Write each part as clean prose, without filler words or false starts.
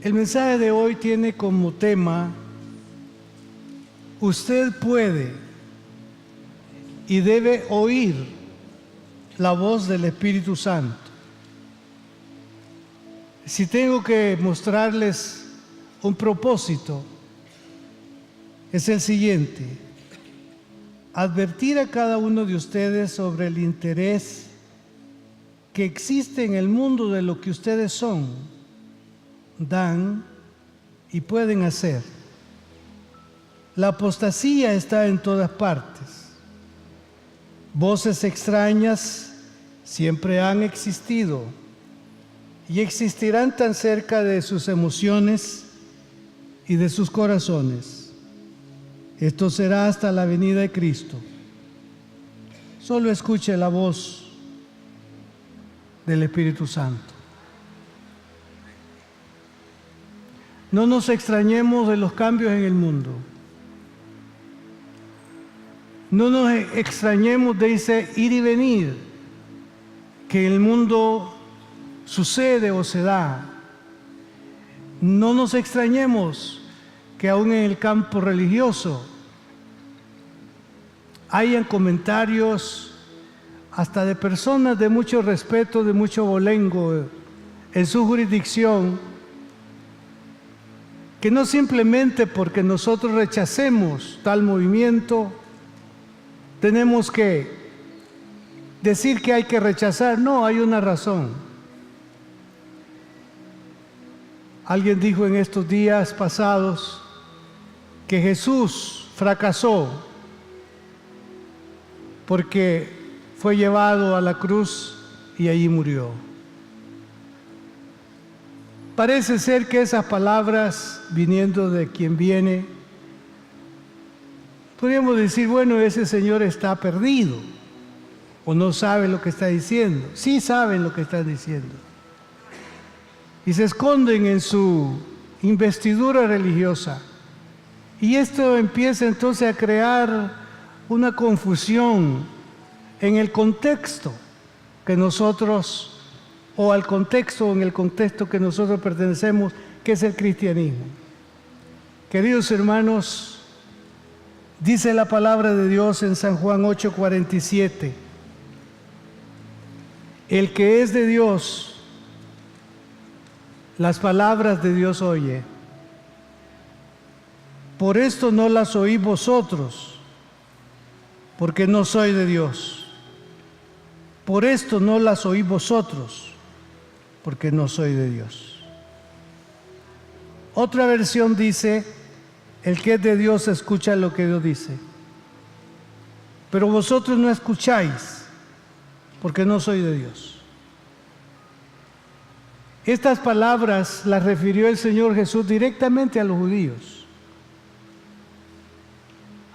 El mensaje de hoy tiene como tema: usted puede y debe oír la voz del Espíritu Santo. Si tengo que mostrarles un propósito, es el siguiente: advertir a cada uno de ustedes sobre el interés que existe en el mundo de lo que ustedes son, dan y pueden hacer. La apostasía está en todas partes. Voces extrañas siempre han existido y existirán tan cerca de sus emociones y de sus corazones. Esto será hasta la venida de Cristo. Solo escuche la voz del Espíritu Santo. No nos extrañemos de los cambios en el mundo. No nos extrañemos de ese ir y venir que en el mundo sucede o se da. No nos extrañemos que aún en el campo religioso hayan comentarios hasta de personas de mucho respeto, de mucho abolengo en su jurisdicción, que no simplemente porque nosotros rechacemos tal movimiento tenemos que decir que hay que rechazar. No, hay una razón. Alguien dijo en estos días pasados que Jesús fracasó porque fue llevado a la cruz y allí murió. Parece ser que esas palabras, viniendo de quien viene, podríamos decir, bueno, ese señor está perdido o no sabe lo que está diciendo. Sí saben lo que está diciendo y se esconden en su investidura religiosa, y esto empieza entonces a crear una confusión en el contexto que nosotros, o al contexto, en el contexto que nosotros pertenecemos, que es el cristianismo. Queridos hermanos, dice la palabra de Dios en San Juan 8:47, el que es de Dios, las palabras de Dios oye. Por esto no las oí vosotros, porque no soy de Dios. Por esto no las oí vosotros, porque no soy de Dios. Otra versión dice, el que es de Dios escucha lo que Dios dice. Pero vosotros no escucháis, porque no soy de Dios. Estas palabras las refirió el Señor Jesús directamente a los judíos.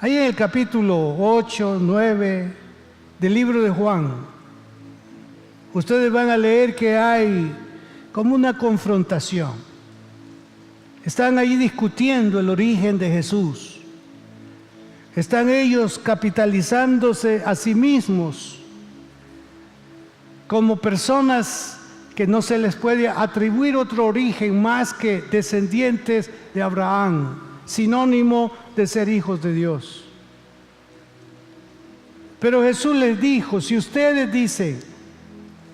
Ahí en el capítulo 8, 9 del libro de Juan, ustedes van a leer que hay como una confrontación. Están ahí discutiendo el origen de Jesús. Están ellos capitalizándose a sí mismos como personas que no se les puede atribuir otro origen más que descendientes de Abraham, sinónimo de ser hijos de Dios. Pero Jesús les dijo, si ustedes dicen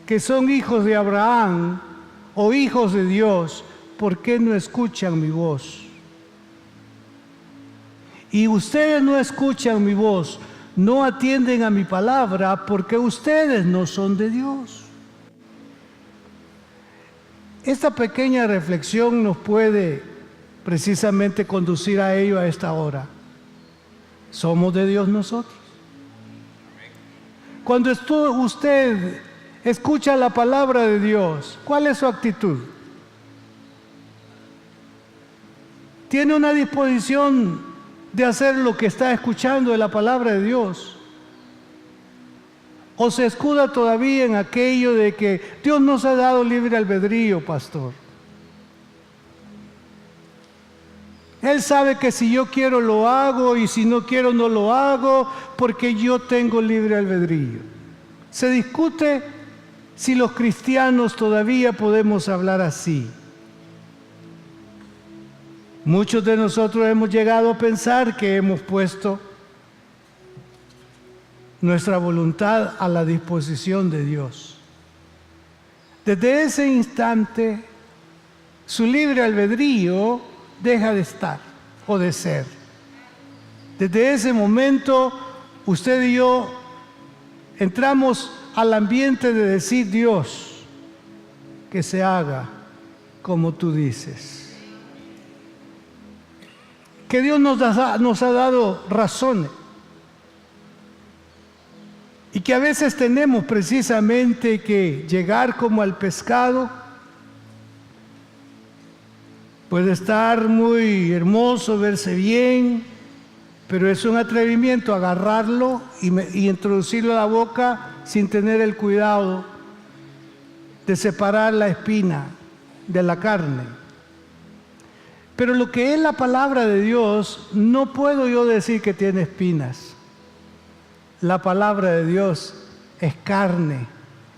que son hijos de Abraham o hijos de Dios, ¿por qué no escuchan mi voz? Y ustedes no escuchan mi voz, no atienden a mi palabra, porque ustedes no son de Dios. Esta pequeña reflexión nos puede precisamente conducir a ello a esta hora. ¿Somos de Dios nosotros? Cuando usted escucha la palabra de Dios, ¿cuál es su actitud? ¿Tiene una disposición de hacer lo que está escuchando de la palabra de Dios? ¿O se escuda todavía en aquello de que Dios nos ha dado libre albedrío, pastor? Él sabe que si yo quiero lo hago y si no quiero no lo hago porque yo tengo libre albedrío. Se discute si los cristianos todavía podemos hablar así. Muchos de nosotros hemos llegado a pensar que hemos puesto nuestra voluntad a la disposición de Dios. Desde ese instante, su libre albedrío deja de estar o de ser. Desde ese momento, usted y yo entramos al ambiente de decir: Dios, que se haga como tú dices. Que Dios nos ha dado razones y que a veces tenemos precisamente que llegar como al pescado. Puede estar muy hermoso, verse bien, pero es un atrevimiento agarrarlo y introducirlo a la boca sin tener el cuidado de separar la espina de la carne. Pero lo que es la palabra de Dios, no puedo yo decir que tiene espinas. La palabra de Dios es carne,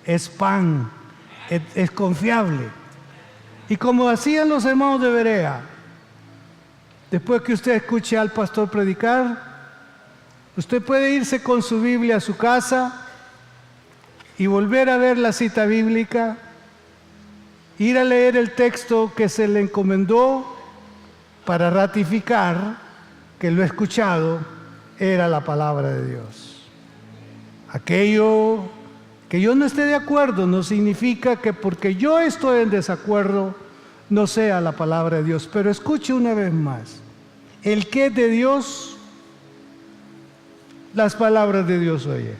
es pan, es confiable. Y como hacían los hermanos de Berea, después que usted escuche al pastor predicar, usted puede irse con su Biblia a su casa y volver a ver la cita bíblica, ir a leer el texto que se le encomendó para ratificar que lo escuchado era la palabra de Dios. Aquello que yo no esté de acuerdo no significa que porque yo estoy en desacuerdo no sea la palabra de Dios. Pero escuche una vez más: el que es de Dios, las palabras de Dios oye.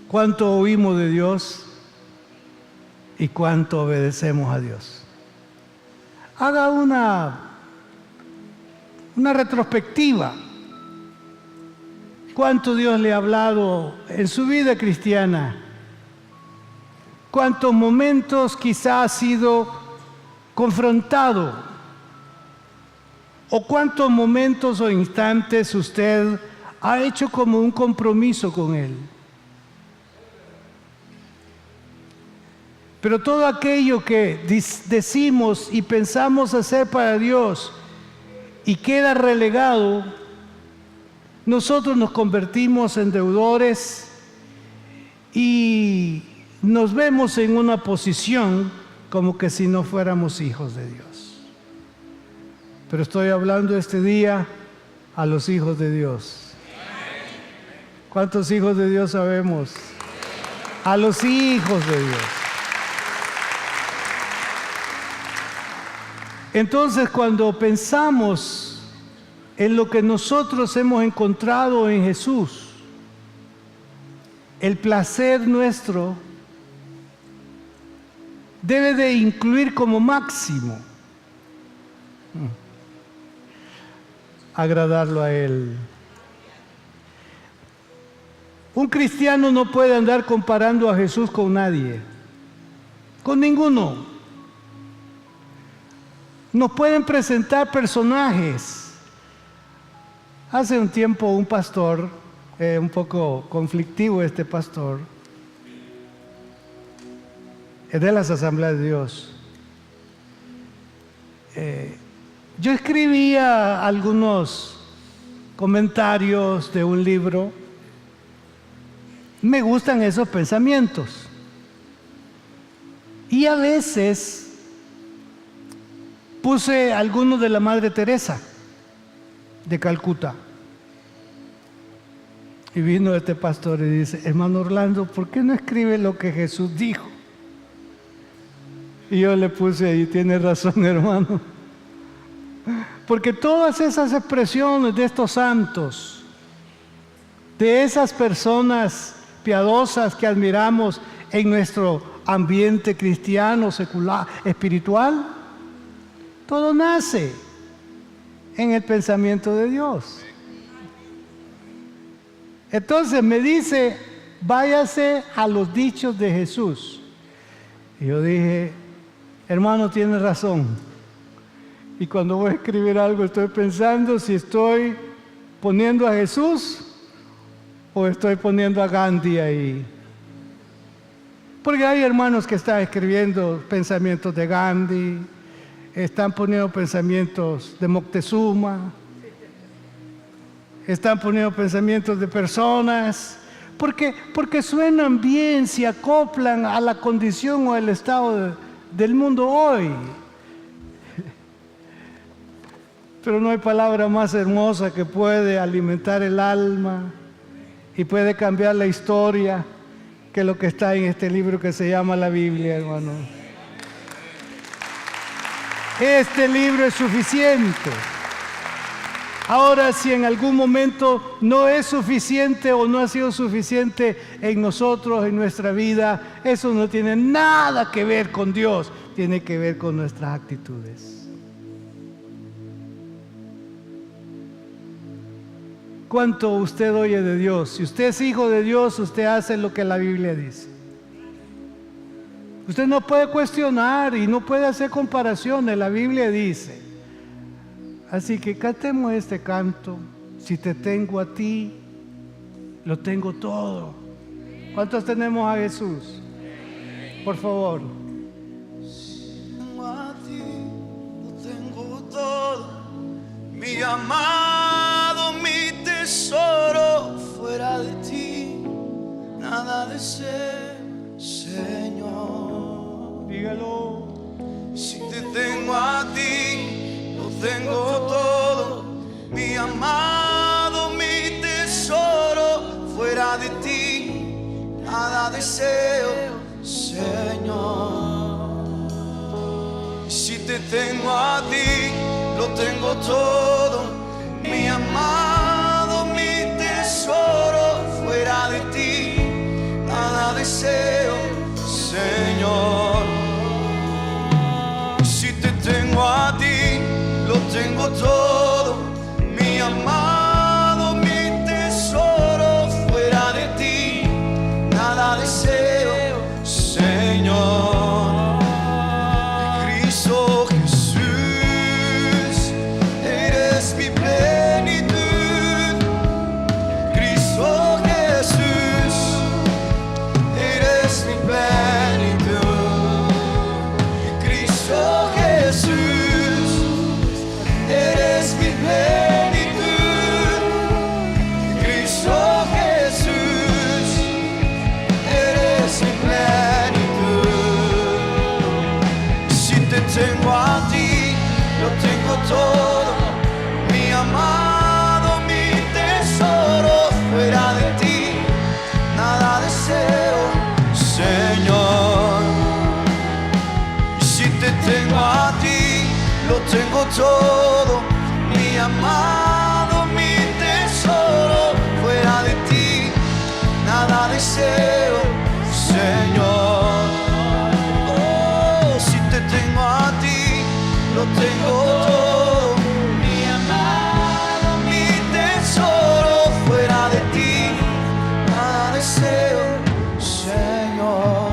¿Cuánto oímos de Dios y cuánto obedecemos a Dios? Haga una retrospectiva. ¿Cuánto Dios le ha hablado en su vida cristiana? ¿Cuántos momentos quizá ha sido confrontado? ¿O cuántos momentos o instantes usted ha hecho como un compromiso con Él? Pero todo aquello que decimos y pensamos hacer para Dios y queda relegado, nosotros nos convertimos en deudores y nos vemos en una posición como que si no fuéramos hijos de Dios. Pero estoy hablando este día a los hijos de Dios. ¿Cuántos hijos de Dios sabemos? A los hijos de Dios. Entonces, cuando pensamos en lo que nosotros hemos encontrado en Jesús, el placer nuestro debe de incluir como máximo agradarlo a Él. Un cristiano no puede andar comparando a Jesús con nadie, con ninguno. Nos pueden presentar personajes. Hace un tiempo un pastor, un poco conflictivo este pastor, es de las Asambleas de Dios. Yo escribía algunos comentarios de un libro. Me gustan esos pensamientos. Y a veces puse algunos de la Madre Teresa de Calcuta. Y vino este pastor y dice: hermano Orlando, ¿por qué no escribe lo que Jesús dijo? Y yo le puse ahí: tiene razón, hermano. Porque todas esas expresiones de estos santos, de esas personas piadosas que admiramos en nuestro ambiente cristiano, secular, espiritual, todo nace en el pensamiento de Dios. Entonces me dice: váyase a los dichos de Jesús. Y yo dije: hermano, tiene razón. Y cuando voy a escribir algo estoy pensando si estoy poniendo a Jesús o estoy poniendo a Gandhi ahí. Porque hay hermanos que están escribiendo pensamientos de Gandhi, están poniendo pensamientos de Moctezuma, están poniendo pensamientos de personas, porque suenan bien, se acoplan a la condición o al estado del mundo hoy. Pero no hay palabra más hermosa que puede alimentar el alma y puede cambiar la historia que lo que está en este libro que se llama la Biblia, hermano. Este libro es suficiente. Ahora, si en algún momento no es suficiente o no ha sido suficiente en nosotros, en nuestra vida, eso no tiene nada que ver con Dios, tiene que ver con nuestras actitudes. ¿Cuánto usted oye de Dios? Si usted es hijo de Dios, usted hace lo que la Biblia dice. Usted no puede cuestionar y no puede hacer comparaciones, la Biblia dice. Así que cantemos este canto. Si te tengo a ti, lo tengo todo. ¿Cuántos tenemos a Jesús? Por favor. Si tengo a ti, lo tengo todo. Mi amado, mi tesoro, fuera de ti nada deseo, Señor. Dígalo. Si te tengo a ti, lo tengo todo. Mi amado, mi tesoro, fuera de ti nada deseo, Señor. Si te tengo a ti, lo tengo todo. Mi amado, mi tesoro, fuera de ti nada deseo, Señor. Si te tengo a ti, lo tengo todo. Mi amado, mi tesoro, fuera de ti nada deseo, Señor. Cristo Jesús, eres mi plenitud. Cristo Jesús, eres mi plenitud. Cristo Jesús, eres mi plenitud. Cristo Jesús, eres mi plenitud. Si te tengo a ti, lo tengo todo. Mi amado, mi tesoro, fuera de ti nada deseo, Señor. Si te tengo a ti, lo tengo todo. Mi amado, mi tesoro, fuera de ti nada deseo, Señor. Oh, si te tengo a ti, lo tengo todo. Mi amado, mi tesoro, fuera de ti nada deseo, Señor.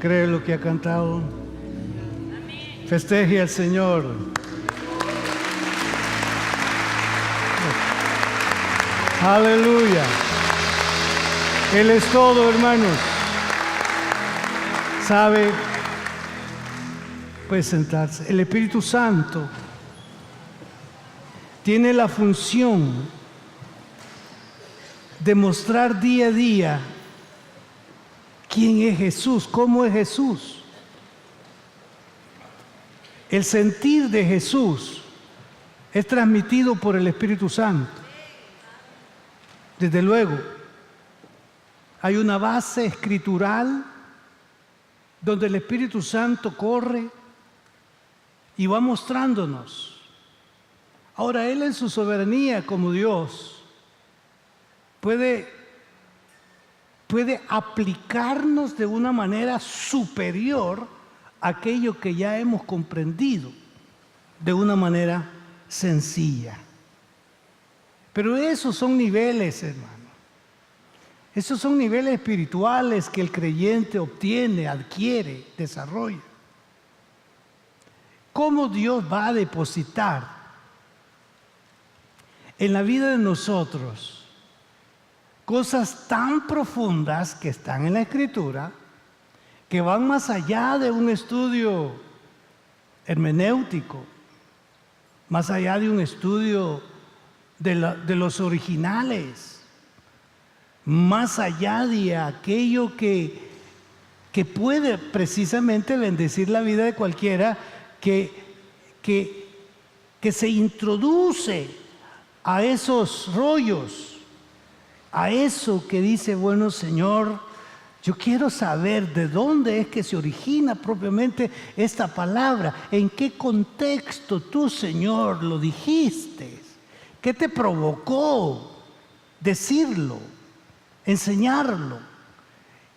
¿Cree lo que ha cantado? Festeje al Señor. Aleluya. Él es todo, hermanos. ¿Sabe? Puede sentarse. El Espíritu Santo tiene la función de mostrar día a día quién es Jesús, cómo es Jesús. El sentir de Jesús es transmitido por el Espíritu Santo. Desde luego, hay una base escritural donde el Espíritu Santo corre y va mostrándonos. Ahora, Él en su soberanía como Dios puede aplicarnos de una manera superior a aquello que ya hemos comprendido de una manera sencilla. Pero esos son niveles, hermano. Esos son niveles espirituales que el creyente obtiene, adquiere, desarrolla. ¿Cómo Dios va a depositar en la vida de nosotros cosas tan profundas que están en la Escritura que van más allá de un estudio hermenéutico, más allá de un estudio de los originales, más allá de aquello que puede precisamente bendecir la vida de cualquiera, que se introduce a esos rollos, a eso que dice, bueno, Señor, yo quiero saber de dónde es que se origina propiamente esta palabra, en qué contexto tú, Señor, lo dijiste, qué te provocó decirlo, enseñarlo.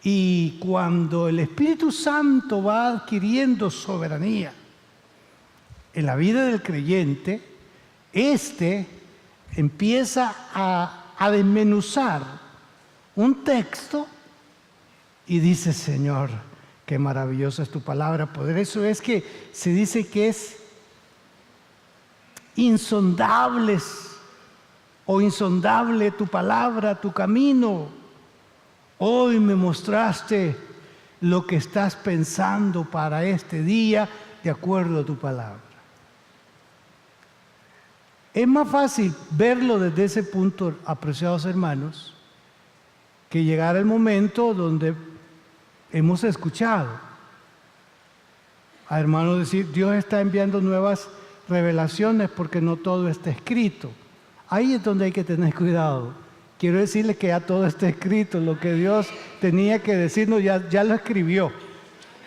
Y cuando el Espíritu Santo va adquiriendo soberanía en la vida del creyente, empieza a desmenuzar un texto y dice, Señor, qué maravillosa es tu palabra. Por eso es que se dice que es insondable tu palabra, tu camino. Hoy me mostraste lo que estás pensando para este día de acuerdo a tu palabra. Es más fácil verlo desde ese punto, apreciados hermanos, que llegar al momento donde hemos escuchado a hermanos decir, Dios está enviando nuevas revelaciones porque no todo está escrito. Ahí es donde hay que tener cuidado. Quiero decirle que ya todo está escrito, lo que Dios tenía que decirnos ya lo escribió.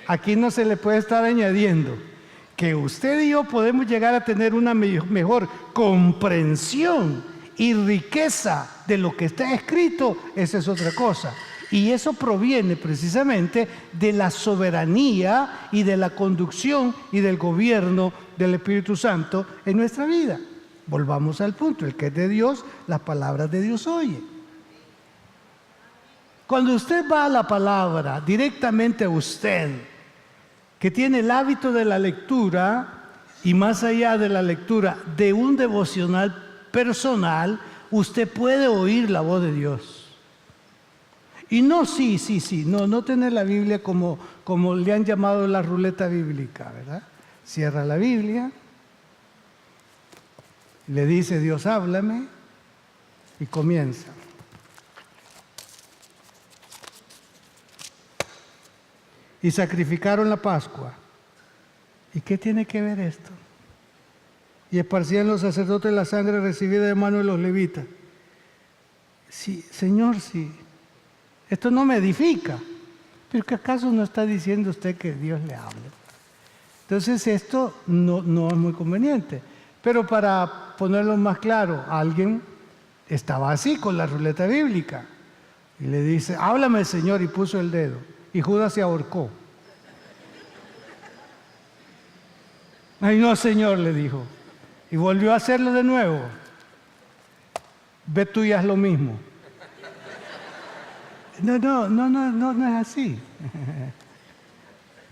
Aquí no se le puede estar añadiendo. Que usted y yo podemos llegar a tener una mejor comprensión y riqueza de lo que está escrito, esa es otra cosa. Y eso proviene precisamente de la soberanía y de la conducción y del gobierno del Espíritu Santo en nuestra vida. Volvamos al punto, el que es de Dios, las palabras de Dios oye. Cuando usted va a la palabra directamente a usted, que tiene el hábito de la lectura y más allá de la lectura de un devocional personal, usted puede oír la voz de Dios. Y no, no tener la Biblia como le han llamado la ruleta bíblica, ¿verdad? Cierra la Biblia, le dice Dios háblame y comienza. Y sacrificaron la Pascua. ¿Y qué tiene que ver esto? Y esparcían los sacerdotes la sangre recibida de mano de los levitas. Sí, Señor, sí. Esto no me edifica. ¿Pero qué acaso no está diciendo usted que Dios le hable? Entonces esto no es muy conveniente. Pero para ponerlo más claro, alguien estaba así con la ruleta bíblica. Y le dice, háblame, Señor, y puso el dedo. Y Judas se ahorcó. Ay, no, Señor, le dijo. Y volvió a hacerlo de nuevo. Ve tú y haz lo mismo. No es así.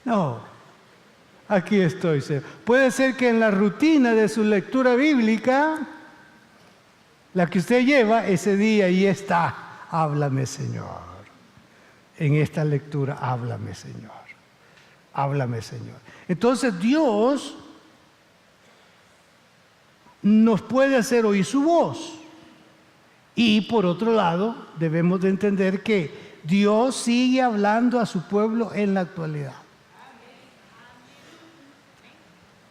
No. Aquí estoy, Señor. Puede ser que en la rutina de su lectura bíblica, la que usted lleva ese día, ahí está. Háblame, Señor. En esta lectura, háblame, Señor. Háblame, Señor. Entonces Dios nos puede hacer oír su voz. Y por otro lado, debemos de entender que Dios sigue hablando a su pueblo en la actualidad.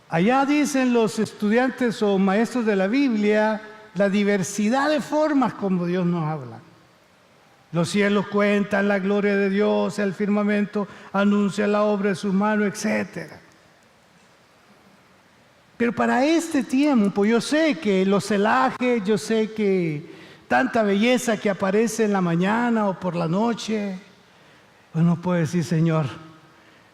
Allá dicen los estudiantes o maestros de la Biblia la diversidad de formas como Dios nos habla. Los cielos cuentan la gloria de Dios, el firmamento anuncia la obra de sus manos, etc. Pero para este tiempo yo sé que los celajes, yo sé que tanta belleza que aparece en la mañana o por la noche, uno puede decir, Señor,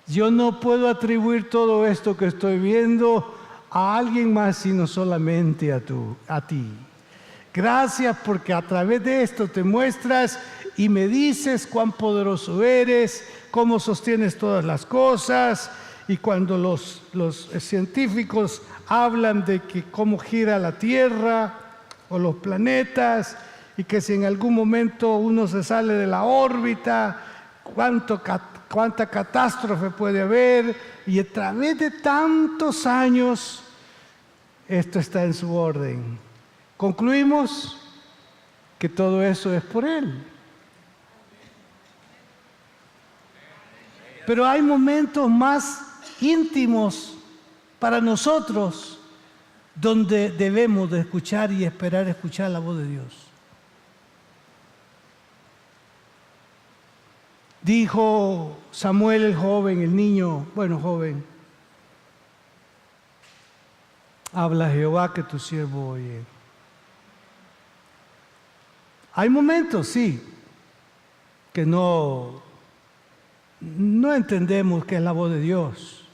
yo no puedo atribuir todo esto que estoy viendo a alguien más, sino solamente a ti. Gracias porque a través de esto te muestras y me dices cuán poderoso eres, cómo sostienes todas las cosas. Y cuando los científicos hablan de que cómo gira la Tierra o los planetas, y que si en algún momento uno se sale de la órbita, cuánta catástrofe puede haber, y a través de tantos años esto está en su orden. Concluimos que todo eso es por Él. Pero hay momentos más íntimos para nosotros donde debemos de escuchar y esperar escuchar la voz de Dios. Dijo Samuel el joven, el niño, bueno, joven: habla Jehová, que tu siervo oye. Hay momentos, sí, que no entendemos qué es la voz de Dios.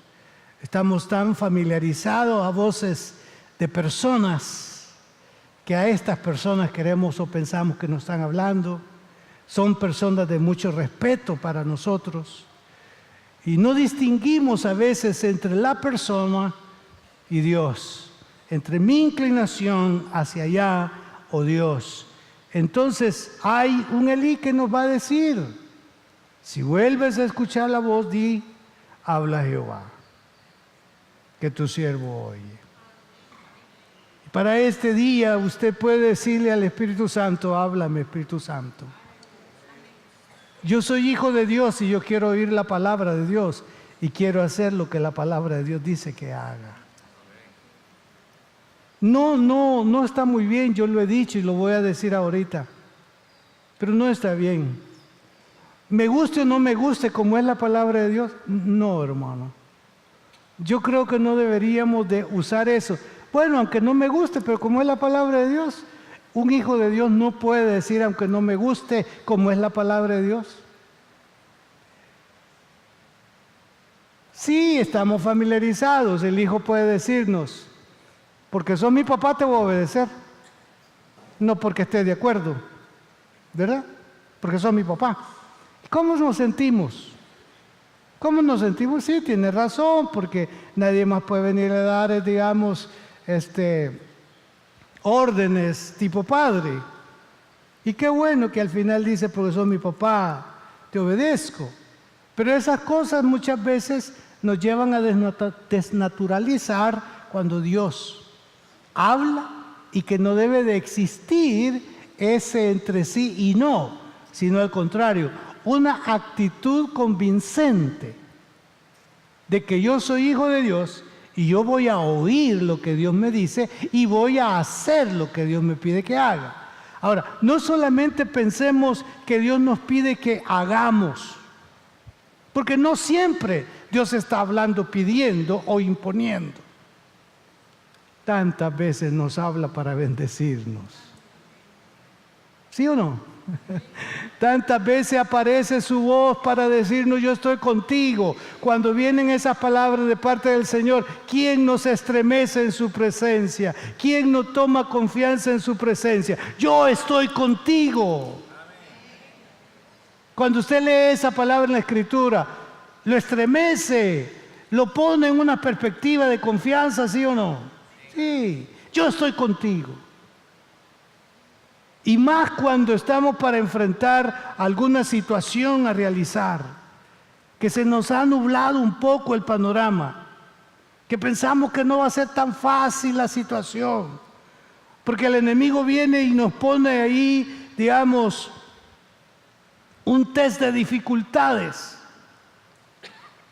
Estamos tan familiarizados a voces de personas que a estas personas queremos o pensamos que nos están hablando. Son personas de mucho respeto para nosotros y no distinguimos a veces entre la persona y Dios, entre mi inclinación hacia allá o Dios. Entonces hay un Elí que nos va a decir: si vuelves a escuchar la voz, di, habla Jehová, que tu siervo oye. Para este día usted puede decirle al Espíritu Santo: háblame, Espíritu Santo. Yo soy hijo de Dios y yo quiero oír la palabra de Dios y quiero hacer lo que la palabra de Dios dice que haga. No está muy bien, yo lo he dicho y lo voy a decir ahorita, pero no está bien. Me guste o no me guste como es la palabra de Dios, no, hermano. Yo creo que no deberíamos de usar eso. Bueno, aunque no me guste, pero como es la palabra de Dios, un hijo de Dios no puede decir aunque no me guste como es la palabra de Dios. Sí, estamos familiarizados. El hijo puede decirnos: porque sos mi papá te voy a obedecer. No porque esté de acuerdo, ¿verdad? Porque sos mi papá. ¿Cómo nos sentimos? ¿Cómo nos sentimos? Sí, tiene razón, porque nadie más puede venir a dar, digamos, órdenes tipo padre. Y qué bueno que al final dice: porque sos mi papá, te obedezco. Pero esas cosas muchas veces nos llevan a desnaturalizar cuando Dios habla, y que no debe de existir ese entre sí y no, sino al contrario, una actitud convincente de que yo soy hijo de Dios y yo voy a oír lo que Dios me dice y voy a hacer lo que Dios me pide que haga. Ahora, no solamente pensemos que Dios nos pide que hagamos, porque no siempre Dios está hablando, pidiendo o imponiendo. Tantas veces nos habla para bendecirnos. ¿Sí o no? Tantas veces aparece su voz para decirnos: yo estoy contigo. Cuando vienen esas palabras de parte del Señor, ¿quién nos estremece en su presencia? ¿Quién no toma confianza en su presencia? Yo estoy contigo. Cuando usted lee esa palabra en la Escritura, lo estremece, lo pone en una perspectiva de confianza, ¿sí o no? Sí, yo estoy contigo. Y más cuando estamos para enfrentar alguna situación a realizar, que se nos ha nublado un poco el panorama, que pensamos que no va a ser tan fácil la situación, porque el enemigo viene y nos pone ahí, digamos, un test de dificultades.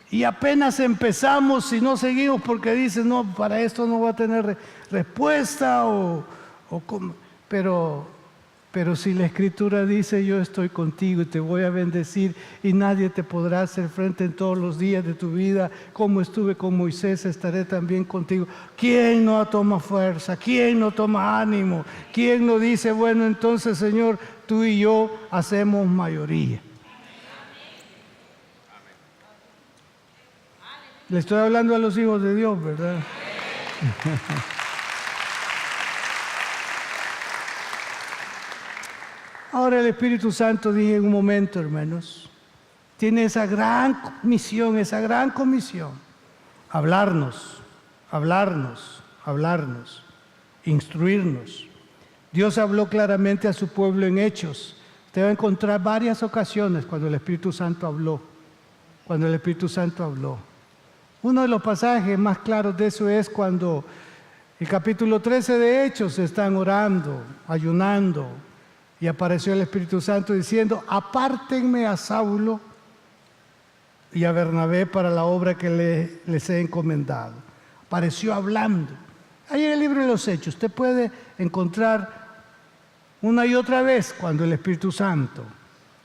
Y apenas empezamos, si no seguimos, porque dicen: no, para esto no va a tener respuesta, pero si la Escritura dice: yo estoy contigo y te voy a bendecir y nadie te podrá hacer frente en todos los días de tu vida, como estuve con Moisés, estaré también contigo. ¿Quién no toma fuerza? ¿Quién no toma ánimo? ¿Quién no dice: bueno, entonces, Señor, tú y yo hacemos mayoría? Le estoy hablando a los hijos de Dios, ¿verdad? Ahora el Espíritu Santo, dije en un momento, hermanos, tiene esa gran misión, esa gran comisión: hablarnos, instruirnos. Dios habló claramente a su pueblo en Hechos. usted va a encontrar varias ocasiones cuando el Espíritu Santo habló. Cuando el Espíritu Santo habló. Uno de los pasajes más claros de eso es cuando el capítulo 13 de Hechos están orando, ayunando, y apareció el Espíritu Santo diciendo: apártenme a Saulo y a Bernabé para la obra que les he encomendado. Apareció hablando. Ahí en el libro de los Hechos usted puede encontrar una y otra vez cuando el Espíritu Santo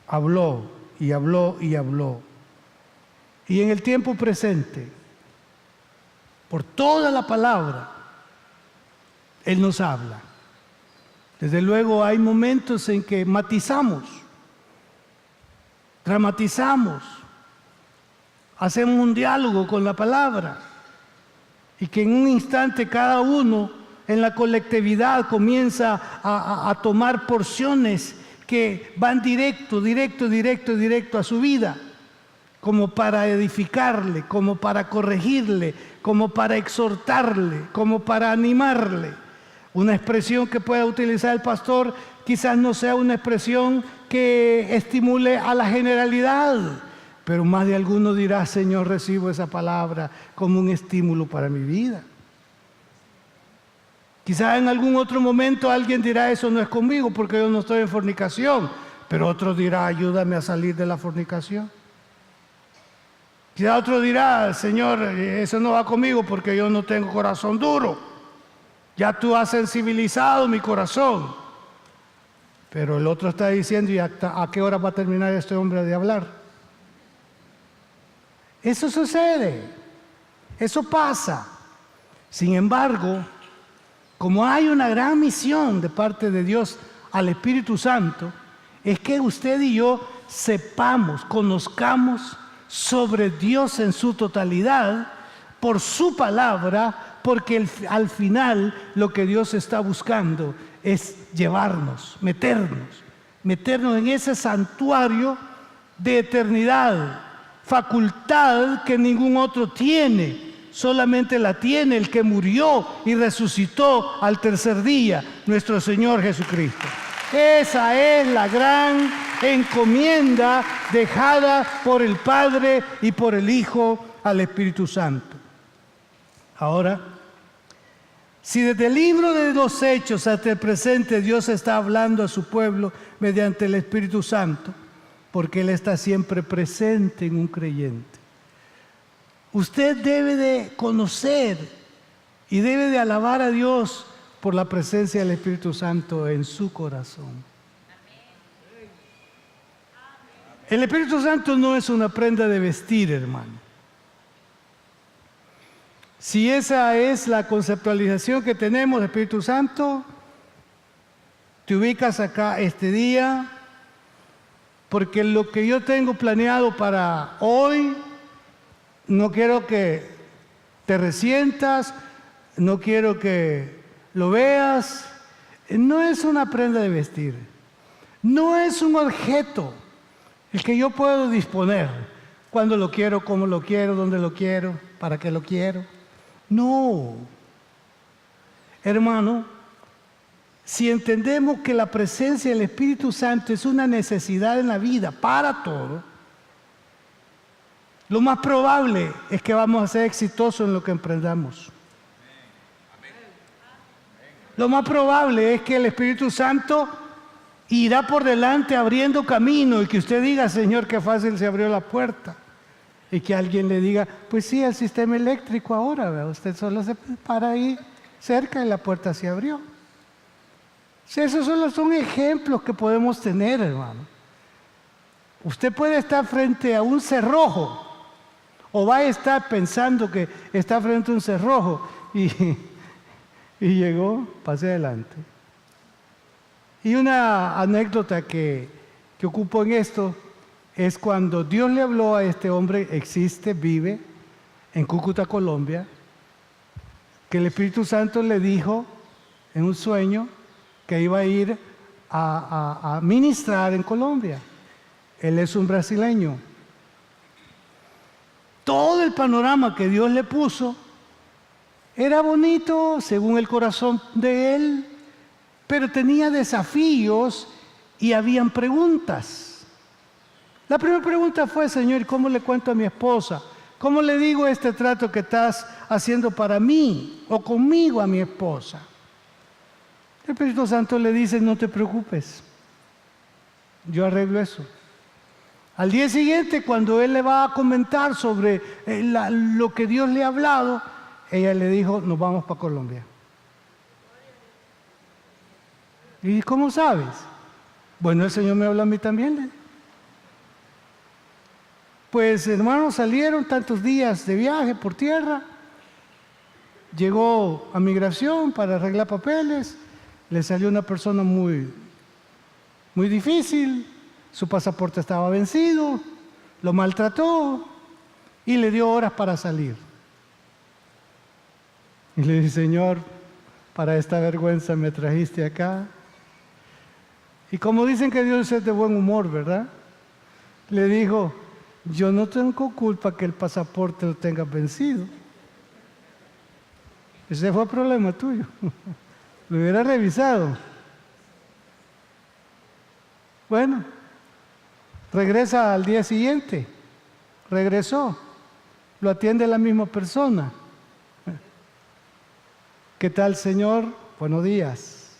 habló y habló y habló. Y en el tiempo presente, por toda la palabra, Él nos habla. Desde luego hay momentos en que matizamos, dramatizamos, hacemos un diálogo con la palabra y que en un instante cada uno en la colectividad comienza a tomar porciones que van directo a su vida, como para edificarle, como para corregirle, como para exhortarle, como para animarle. Una expresión que pueda utilizar el pastor quizás no sea una expresión que estimule a la generalidad, pero más de alguno dirá: Señor, recibo esa palabra como un estímulo para mi vida. Quizás en algún otro momento alguien dirá: eso no es conmigo porque yo no estoy en fornicación, pero otro dirá: ayúdame a salir de la fornicación. Quizás otro dirá: Señor, eso no va conmigo porque yo no tengo corazón duro. Ya tú has sensibilizado mi corazón. Pero el otro está diciendo: ¿y a qué hora va a terminar este hombre de hablar? Eso sucede, eso pasa. Sin embargo, como hay una gran misión de parte de Dios al Espíritu Santo, es que usted y yo sepamos, conozcamos sobre Dios en su totalidad, por su palabra, porque al final lo que Dios está buscando es llevarnos, meternos en ese santuario de eternidad, facultad que ningún otro tiene, solamente la tiene el que murió y resucitó al tercer día, nuestro Señor Jesucristo. Esa es la gran encomienda dejada por el Padre y por el Hijo al Espíritu Santo. Ahora, si desde el libro de los Hechos hasta el presente Dios está hablando a su pueblo mediante el Espíritu Santo, porque Él está siempre presente en un creyente, usted debe de conocer y debe de alabar a Dios por la presencia del Espíritu Santo en su corazón. El Espíritu Santo no es una prenda de vestir, hermano. Si esa es la conceptualización que tenemos del Espíritu Santo, te ubicas acá este día, porque lo que yo tengo planeado para hoy, no quiero que te resientas, no quiero que lo veas, no es una prenda de vestir, no es un objeto el que yo puedo disponer cuando lo quiero, cómo lo quiero, dónde lo quiero, para qué lo quiero. No, hermano, si entendemos que la presencia del Espíritu Santo es una necesidad en la vida para todo, lo más probable es que vamos a ser exitosos en lo que emprendamos. Lo más probable es que el Espíritu Santo irá por delante abriendo camino y que usted diga: Señor, qué fácil se abrió la puerta. Y que alguien le diga: pues sí, el sistema eléctrico ahora, ¿verdad? Usted solo se para ahí cerca y la puerta se abrió. Si esos solo son ejemplos que podemos tener, hermano. Usted puede estar frente a un cerrojo o va a estar pensando que está frente a un cerrojo y llegó, pase adelante. Y una anécdota que ocupo en esto es cuando Dios le habló a este hombre, vive en Cúcuta, Colombia, que el Espíritu Santo le dijo en un sueño que iba a ir a ministrar en Colombia. Él es un brasileño. Todo el panorama que Dios le puso era bonito según el corazón de él, pero tenía desafíos y habían preguntas. La primera pregunta fue: Señor, ¿cómo le cuento a mi esposa? ¿Cómo le digo este trato que estás haciendo para mí o conmigo a mi esposa? El Espíritu Santo le dice: no te preocupes, yo arreglo eso. Al día siguiente, cuando él le va a comentar sobre lo que Dios le ha hablado, ella le dijo: nos vamos para Colombia. ¿Y cómo sabes? Bueno, el Señor me habló a mí también. Pues, hermanos, salieron tantos días de viaje por tierra. Llegó a migración para arreglar papeles. Le salió una persona muy difícil. Su pasaporte estaba vencido. Lo maltrató y le dio horas para salir. Y le dije: Señor, para esta vergüenza me trajiste acá. Y como dicen que Dios es de buen humor, ¿verdad? Le dijo: yo no tengo culpa que el pasaporte lo tenga vencido. Ese fue el problema tuyo. Lo hubiera revisado. Bueno, regresa al día siguiente. Regresó. Lo atiende la misma persona. ¿Qué tal, señor? Buenos días.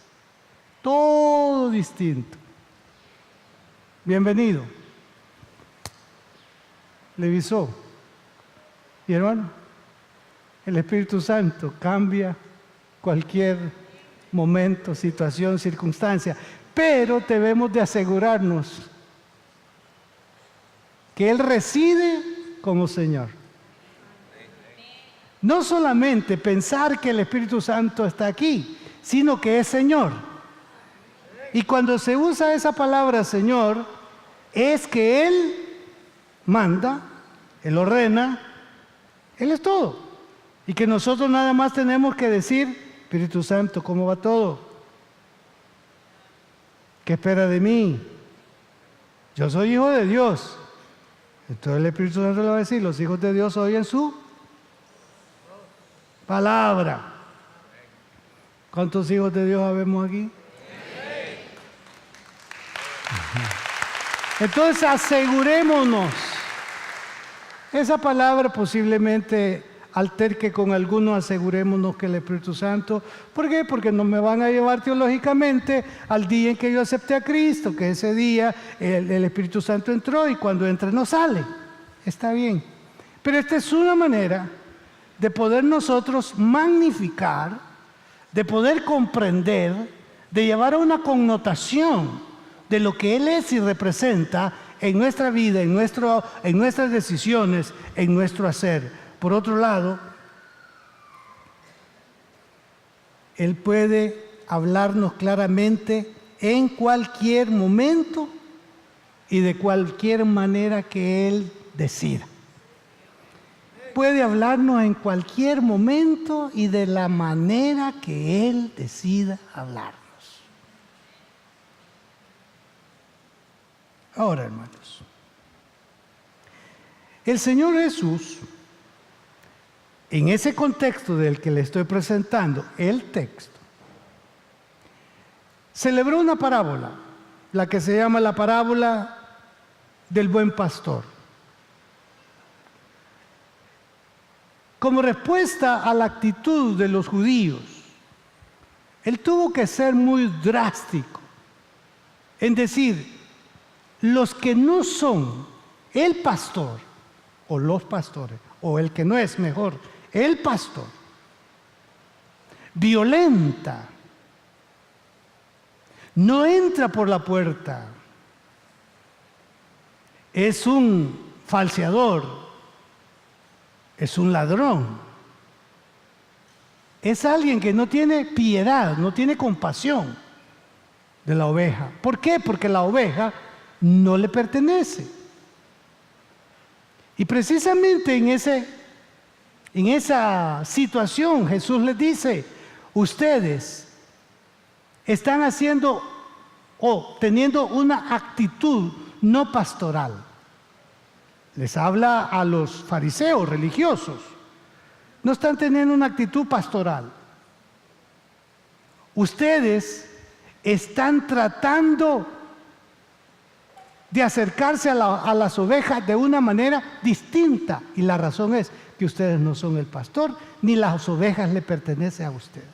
Todo distinto. Bienvenido. Le avisó. Y hermano, el Espíritu Santo cambia cualquier momento, situación, circunstancia. Pero debemos de asegurarnos que Él reside como Señor. No solamente pensar que el Espíritu Santo está aquí, sino que es Señor. Y cuando se usa esa palabra Señor, es que Él manda, Él ordena, Él es todo. Y que nosotros nada más tenemos que decir: Espíritu Santo, ¿cómo va todo? ¿Qué espera de mí? Yo soy hijo de Dios. Entonces el Espíritu Santo le va a decir: los hijos de Dios oyen su palabra. ¿Cuántos hijos de Dios habemos aquí? Entonces asegurémonos. Esa palabra posiblemente alterque con algunos: asegurémonos que el Espíritu Santo. ¿Por qué? Porque no me van a llevar teológicamente al día en que yo acepté a Cristo, que ese día el Espíritu Santo entró y cuando entra no sale. Está bien. Pero esta es una manera de poder nosotros magnificar, de poder comprender, de llevar a una connotación de lo que Él es y representa en nuestra vida, en nuestras decisiones, en nuestro hacer. Por otro lado, Él puede hablarnos claramente en cualquier momento y de cualquier manera que Él decida. Puede hablarnos en cualquier momento y de la manera que Él decida hablarnos. Ahora, hermanos, el Señor Jesús, en ese contexto del que le estoy presentando el texto, celebró una parábola, la que se llama la parábola del buen pastor. Como respuesta a la actitud de los judíos, Él tuvo que ser muy drástico en decir: los que no son el pastor, o los pastores, o el que no es mejor, el pastor, violenta, no entra por la puerta, es un falseador, es un ladrón, es alguien que no tiene piedad, no tiene compasión de la oveja. ¿Por qué? Porque la oveja no le pertenece. Y precisamente en esa situación Jesús les dice: ustedes están haciendo o teniendo una actitud no pastoral. Les habla a los fariseos religiosos. No están teniendo una actitud pastoral. Ustedes están tratando de acercarse a las ovejas de una manera distinta. Y la razón es que ustedes no son el pastor, ni las ovejas le pertenecen a ustedes.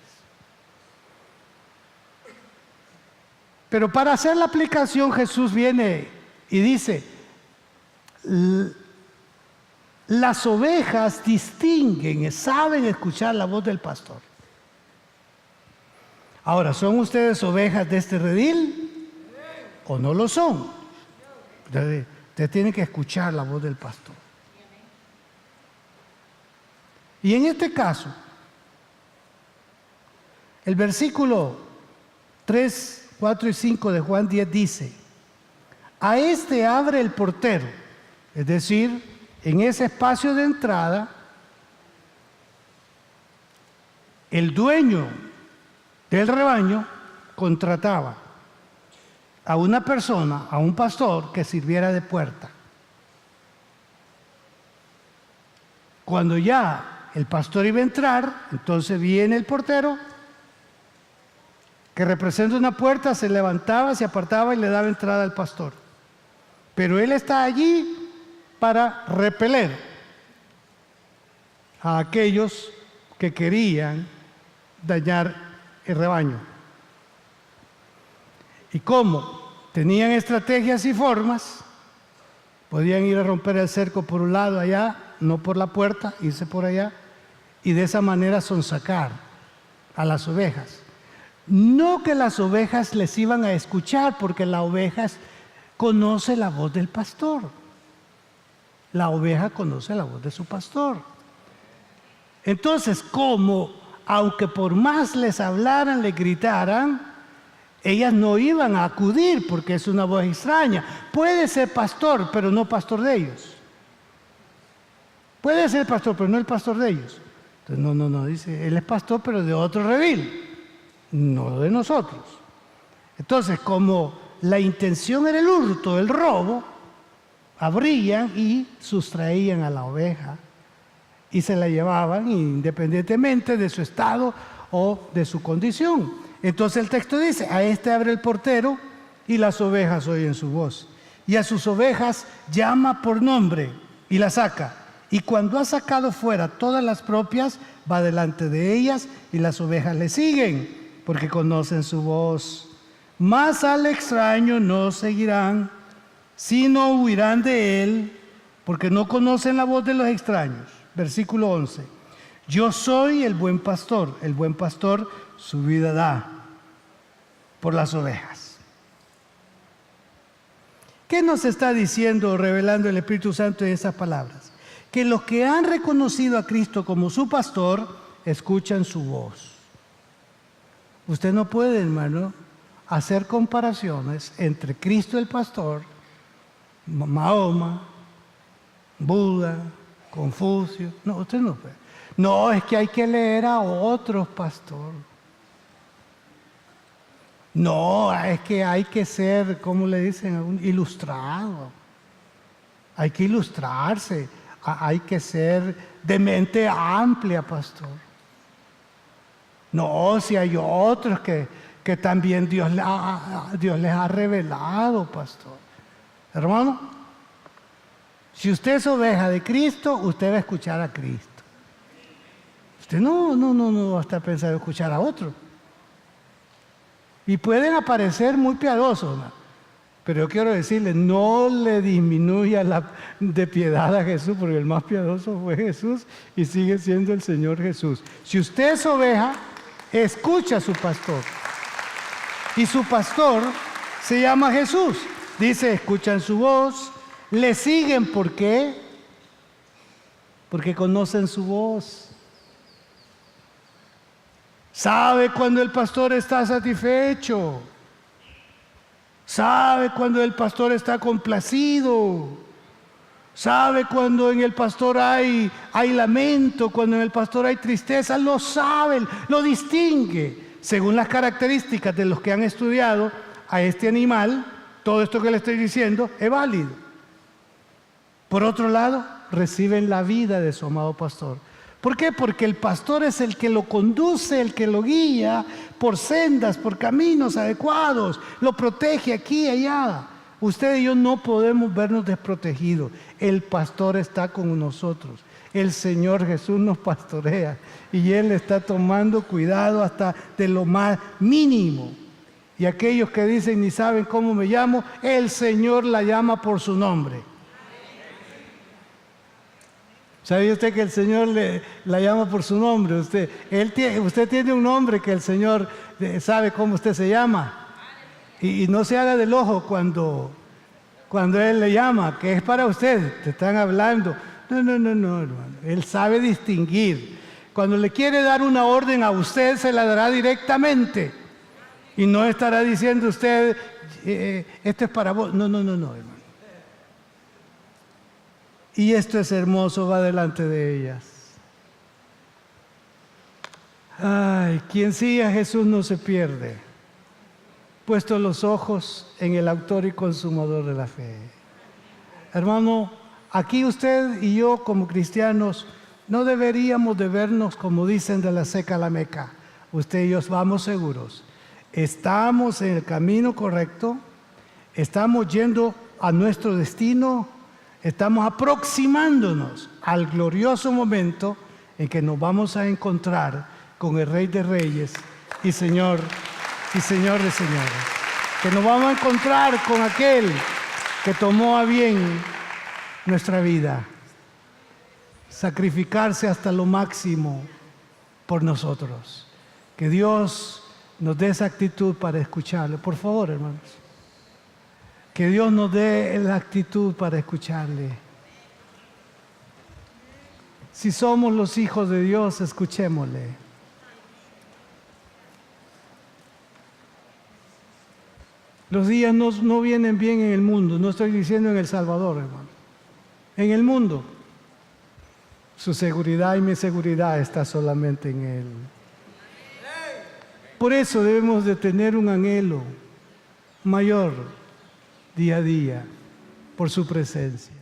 Pero para hacer la aplicación, Jesús viene y dice, las ovejas distinguen, saben escuchar la voz del pastor. Ahora, ¿son ustedes ovejas de este redil o no lo son? Ustedes tienen que escuchar la voz del pastor. Y en este caso, el versículo 3, 4 y 5 de Juan 10 dice, a este abre el portero, es decir, en ese espacio de entrada, el dueño del rebaño contrataba a una persona, a un pastor que sirviera de puerta. Cuando ya el pastor iba a entrar, entonces viene el portero, que representa una puerta, se levantaba, se apartaba y le daba entrada al pastor. Pero él está allí para repeler a aquellos que querían dañar el rebaño. Y como tenían estrategias y formas, podían ir a romper el cerco por un lado allá, no por la puerta, irse por allá, y de esa manera sonsacar a las ovejas. No que las ovejas les iban a escuchar, porque la oveja conoce la voz del pastor. La oveja conoce la voz de su pastor. Entonces, como aunque por más les hablaran, les gritaran, ellas no iban a acudir porque es una voz extraña. Puede ser pastor, pero no pastor de ellos. Puede ser pastor, pero no el pastor de ellos. Entonces, no, dice, él es pastor, pero de otro redil, no de nosotros. Entonces, como la intención era el hurto, el robo, abrían y sustraían a la oveja y se la llevaban independientemente de su estado o de su condición. Entonces el texto dice, a este abre el portero y las ovejas oyen su voz. Y a sus ovejas llama por nombre y las saca. Y cuando ha sacado fuera todas las propias, va delante de ellas y las ovejas le siguen, porque conocen su voz. Mas al extraño no seguirán, sino huirán de él, porque no conocen la voz de los extraños. Versículo 11. Yo soy el buen pastor su vida da por las ovejas. ¿Qué nos está diciendo, revelando el Espíritu Santo en esas palabras? Que los que han reconocido a Cristo como su pastor, escuchan su voz. Usted no puede, hermano, hacer comparaciones entre Cristo el pastor, Mahoma, Buda, Confucio. No, usted no puede. No, es que hay que leer a otros pastores. No, es que hay que ser, ¿cómo le dicen? Ilustrado. Hay que ilustrarse. Hay que ser de mente amplia, pastor. No, si hay otros que también Dios les ha revelado, pastor. Hermano, si usted es oveja de Cristo, usted va a escuchar a Cristo. Usted no va a estar pensando en escuchar a otro. Y pueden aparecer muy piadosos, ¿no? Pero yo quiero decirle, no le disminuya de piedad a Jesús, porque el más piadoso fue Jesús y sigue siendo el Señor Jesús. Si usted es oveja, escucha a su pastor. Y su pastor se llama Jesús. Dice, escuchan su voz, le siguen, ¿por qué? Porque conocen su voz. Sabe cuando el pastor está satisfecho. Sabe cuando el pastor está complacido. Sabe cuando en el pastor hay lamento, cuando en el pastor hay tristeza. Lo sabe, lo distingue. Según las características de los que han estudiado a este animal, todo esto que le estoy diciendo es válido. Por otro lado, reciben la vida de su amado pastor. ¿Por qué? Porque el pastor es el que lo conduce, el que lo guía por sendas, por caminos adecuados, lo protege aquí y allá. Usted y yo no podemos vernos desprotegidos. El pastor está con nosotros. El Señor Jesús nos pastorea y Él está tomando cuidado hasta de lo más mínimo. Y aquellos que dicen ni saben cómo me llamo, el Señor la llama por su nombre. ¿Sabía usted que el Señor la llama por su nombre? Usted tiene un nombre que el Señor sabe cómo usted se llama. Y no se haga del ojo cuando Él le llama, que es para usted, te están hablando. No, hermano. Él sabe distinguir. Cuando le quiere dar una orden a usted, se la dará directamente. Y no estará diciendo usted, esto es para vos. No, hermano. Y esto es hermoso, va delante de ellas. Ay, quien sigue a Jesús no se pierde. Puesto los ojos en el autor y consumador de la fe. Hermano, aquí usted y yo como cristianos no deberíamos de vernos como dicen de la seca a la meca. Usted y yo vamos seguros. Estamos en el camino correcto, estamos yendo a nuestro destino, estamos aproximándonos al glorioso momento en que nos vamos a encontrar con el Rey de Reyes y Señor de Señores. Que nos vamos a encontrar con aquel que tomó a bien nuestra vida, sacrificarse hasta lo máximo por nosotros. Que Dios nos dé esa actitud para escucharle. Por favor, hermanos. Que Dios nos dé la actitud para escucharle. Si somos los hijos de Dios, escuchémosle. Los días no vienen bien en el mundo. No estoy diciendo en El Salvador, hermano. En el mundo. Su seguridad y mi seguridad está solamente en Él. Por eso debemos de tener un anhelo mayor día a día por su presencia.